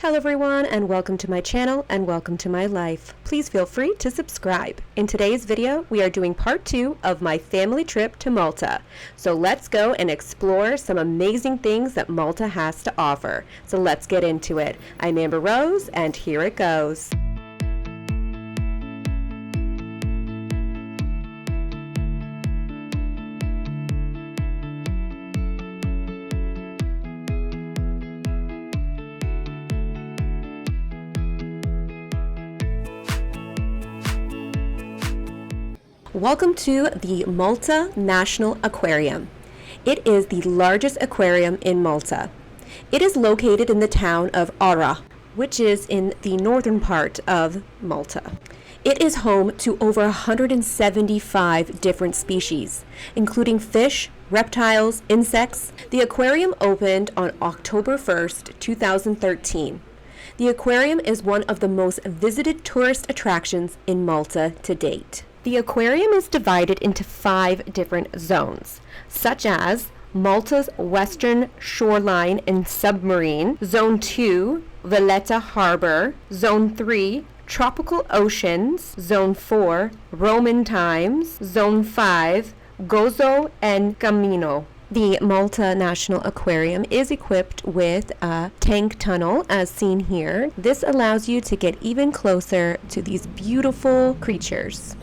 Hello everyone, and welcome to my channel and welcome to my life. Please feel free to subscribe. In today's video, we are doing part 2 of my family trip to Malta. So let's go and explore some amazing things that Malta has to offer. So let's get into it. I'm Amber Rose, and here it goes. Welcome to the Malta National Aquarium. It is the largest aquarium in Malta. It is located in the town of Ara, which is in the northern part of Malta. It is home to over 175 different species, including fish, reptiles, insects. The aquarium opened on October 1st, 2013. The aquarium is one of the most visited tourist attractions in Malta to date. The aquarium is divided into 5 different zones, such as Malta's Western Shoreline and Submarine, Zone 2, Valletta Harbor, Zone 3, Tropical Oceans, Zone 4, Roman Times, Zone 5, Gozo, and Camino. The Malta National Aquarium is equipped with a tank tunnel, as seen here. This allows you to get even closer to these beautiful creatures.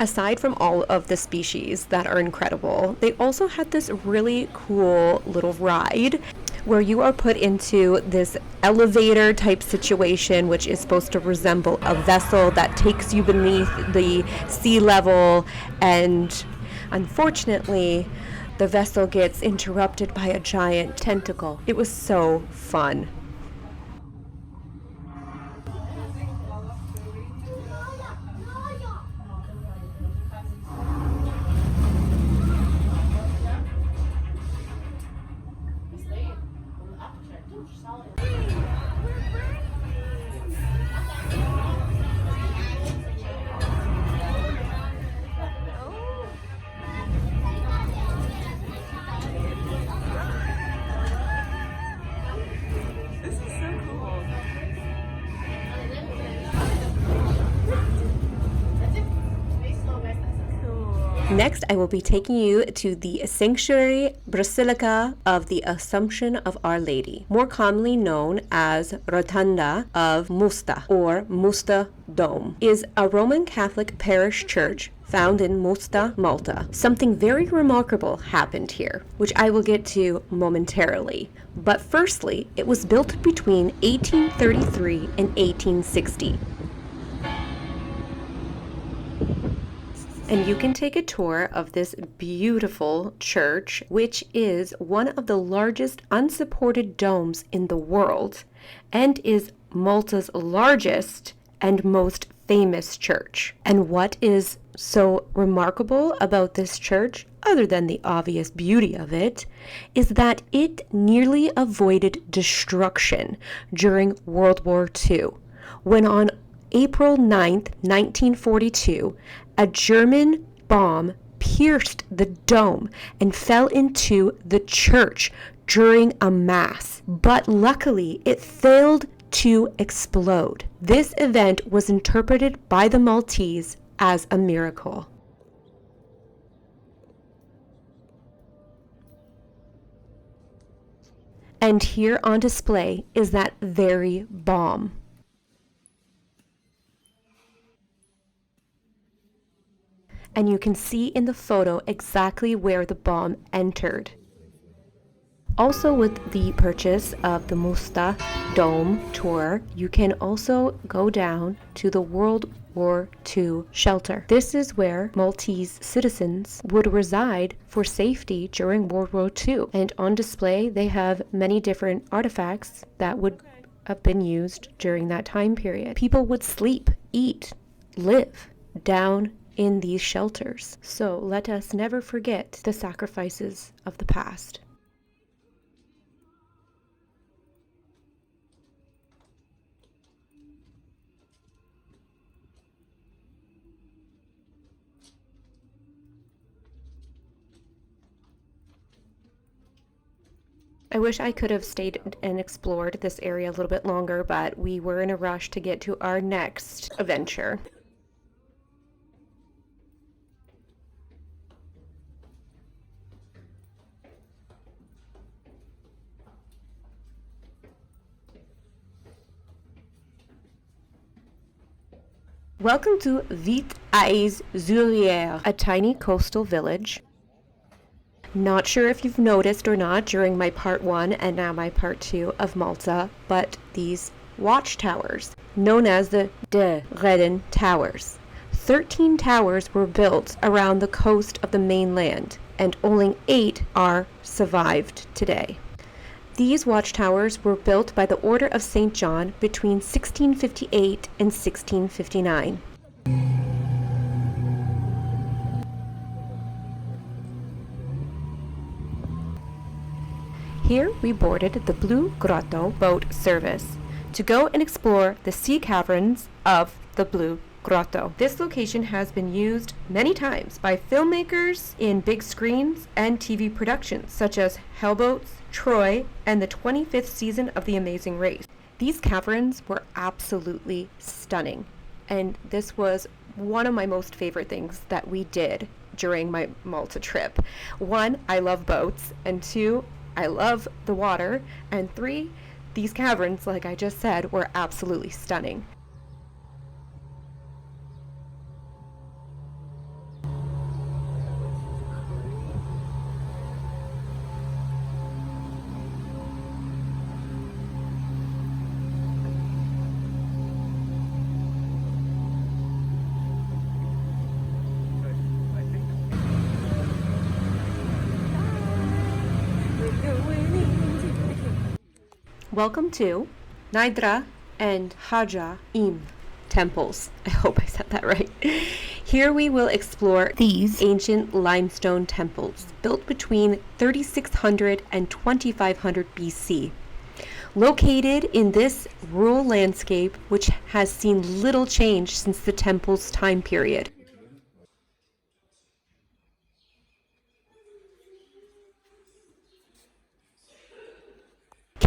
Aside from all of the species that are incredible, they also had this really cool little ride where you are put into this elevator type situation, which is supposed to resemble a vessel that takes you beneath the sea level, and unfortunately the vessel gets interrupted by a giant tentacle. It was so fun. Next, I will be taking you to the Sanctuary Basilica of the Assumption of Our Lady, more commonly known as Rotunda of Musta or Musta Dome, is a Roman Catholic parish church found in Musta, Malta. Something very remarkable happened here, which I will get to momentarily. But firstly, it was built between 1833 and 1860. And you can take a tour of this beautiful church, which is one of the largest unsupported domes in the world and is Malta's largest and most famous church. And what is so remarkable about this church, other than the obvious beauty of it, is that it nearly avoided destruction during World War II, when on April 9th, 1942, a German bomb pierced the dome and fell into the church during a mass. But luckily, it failed to explode. This event was interpreted by the Maltese as a miracle. And here on display is that very bomb. And you can see in the photo exactly where the bomb entered. Also, with the purchase of the Musta Dome tour, you can also go down to the World War II Shelter. This is where Maltese citizens would reside for safety during World War II. And on display, they have many different artifacts that would have been used during that time period. People would sleep, eat, live down in these shelters. So let us never forget the sacrifices of the past. I wish I could have stayed and explored this area a little bit longer, but we were in a rush to get to our next adventure. Welcome to Vite-Aix-Zurière, a tiny coastal village. Not sure if you've noticed or not during my part 1 and now my part 2 of Malta, but these watchtowers, known as the De Redden Towers. 13 towers were built around the coast of the mainland, and only 8 are survived today. These watchtowers were built by the Order of St. John between 1658 and 1659. Here we boarded the Blue Grotto boat service to go and explore the sea caverns of the Blue Grotto. This location has been used many times by filmmakers in big screens and TV productions such as Hellboats, Troy, and the 25th season of The Amazing Race. These caverns were absolutely stunning, and this was one of my most favorite things that we did during my Malta trip. 1, I love boats, and 2, I love the water, and 3, these caverns, like I just said, were absolutely stunning. Welcome to Naidra and Haja Im temples. I hope I said that right. Here we will explore these ancient limestone temples built between 3600 and 2500 BC. Located in this rural landscape, which has seen little change since the temple's time period.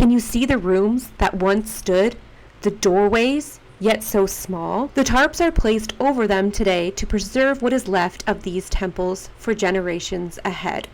Can you see the rooms that once stood? The doorways, yet so small? The tarps are placed over them today to preserve what is left of these temples for generations ahead.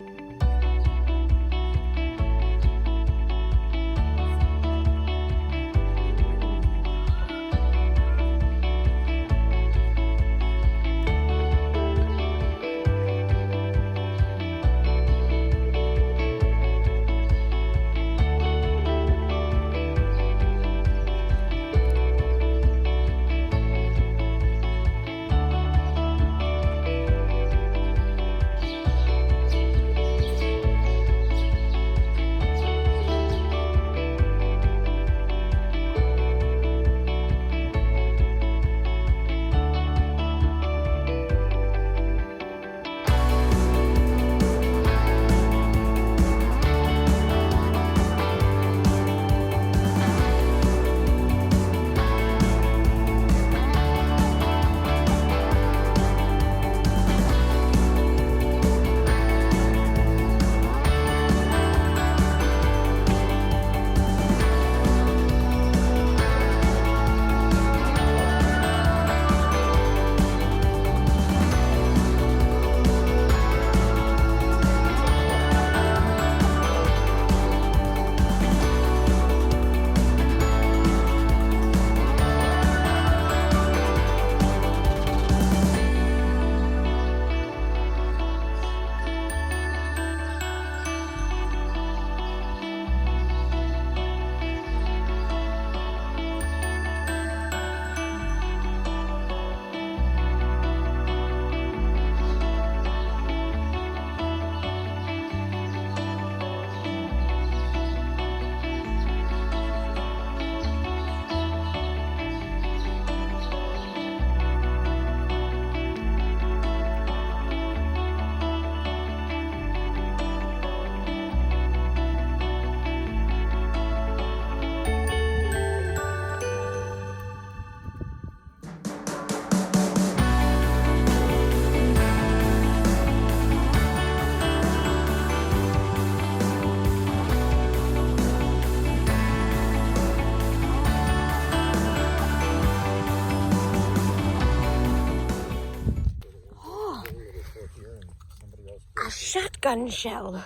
shotgun shell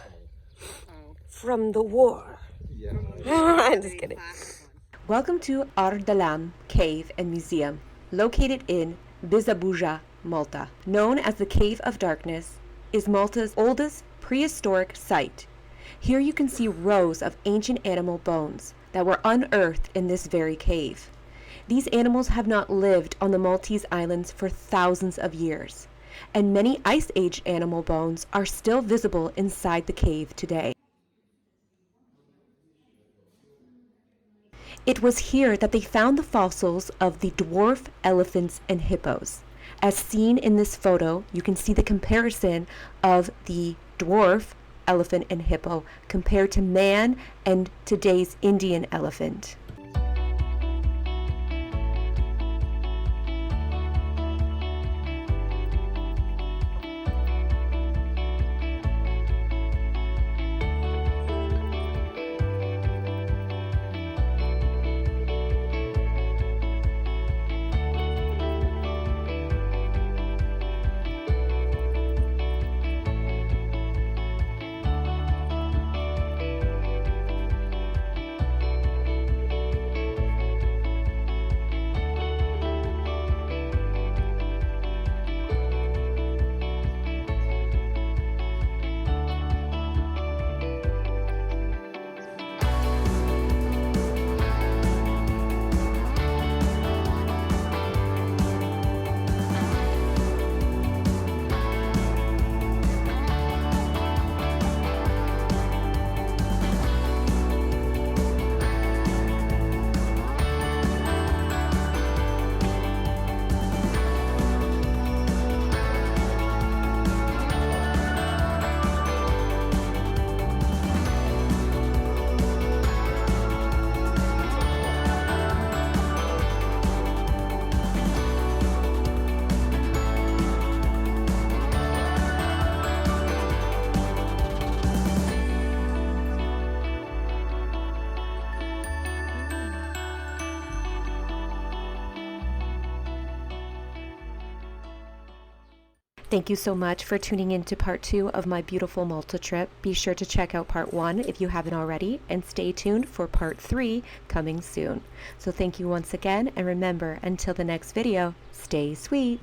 from the war. I'm just kidding. Welcome to Ardalam Cave and Museum, located in Bizabuja, Malta. Known as the Cave of Darkness, is Malta's oldest prehistoric site. Here you can see rows of ancient animal bones that were unearthed in this very cave. These animals have not lived on the Maltese islands for thousands of years, and many Ice Age animal bones are still visible inside the cave today. It was here that they found the fossils of the dwarf elephants and hippos. As seen in this photo, you can see the comparison of the dwarf elephant and hippo compared to man and today's Indian elephant. Thank you so much for tuning in to part 2 of my beautiful Malta trip. Be sure to check out part 1 if you haven't already, and stay tuned for part 3 coming soon. So thank you once again, and remember, until the next video, stay sweet.